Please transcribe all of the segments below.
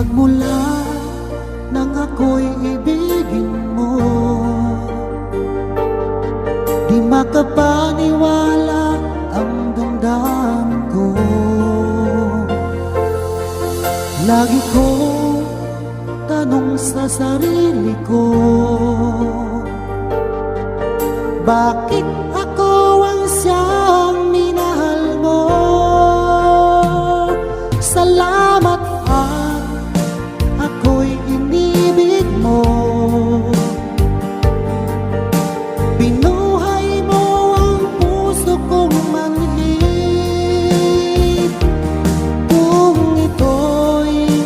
Magmula nang ako'y ibigin mo, di makapaniwala ang damdamin ko. Lagi kong tanong sa sarili ko, bakit ako ang siyang minahal mo? Salamat at ako'y inibig mo. Binuhay mo ang puso kong manhid. Kung ito'y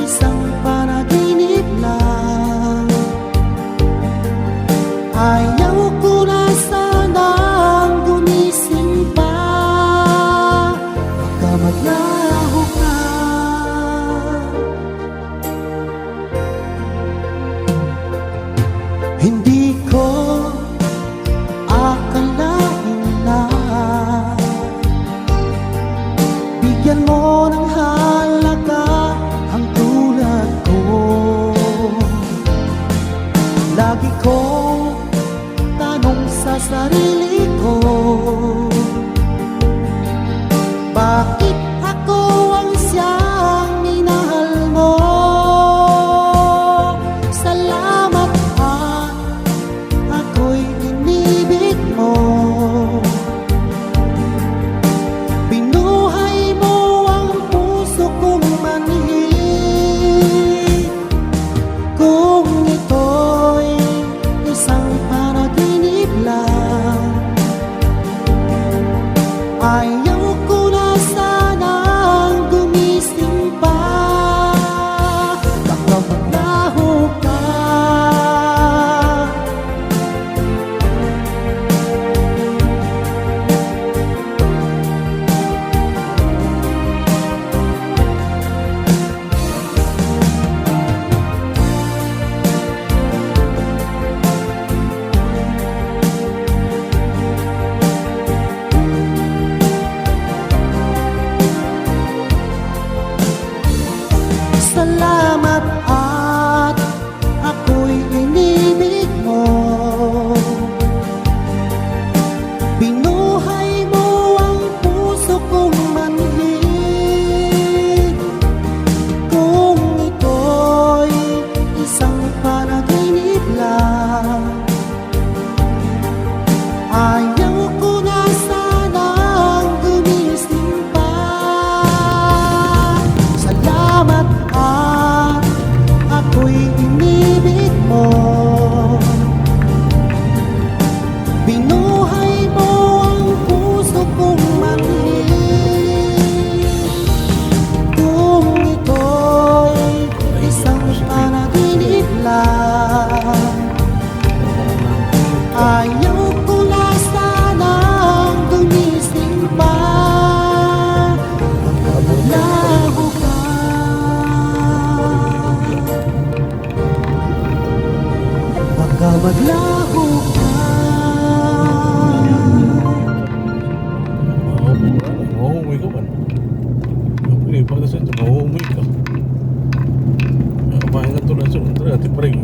isang panaginip lang, ayaw ko na sanang gumising pa. Baka maglaho ka. Hindi ko akalain na bigyan mo ng halaga ang tulad ko. Lagi kong tanong sa sarili ko, bakit ako ang siyang minahal mo? Salamat at ako'y inibig mo. Binuhay mo ang puso kong manhid. Kung ito'y isang panaginip lang, ayaw ko na sanang gumising pa. Baka maglaho ka. Salamat at ako'y inibig mo. Binuhay mo ang puso kong manhid. Kung ito'y isang panaginip lang, ayaw ko na sanang gumising pa. Salamat at ako'y inibig mo. Binuhay mo ang puso kong manhid. Kung ito'y isang panaginip lang, ayaw ko na sanang gumising pa. Maglaho ka. Baka maglaho ka. Mahuhumoy ka man. Pagkakasal ito, mahuhumoy ka. Kumain na ito lang siya. Ito natin parang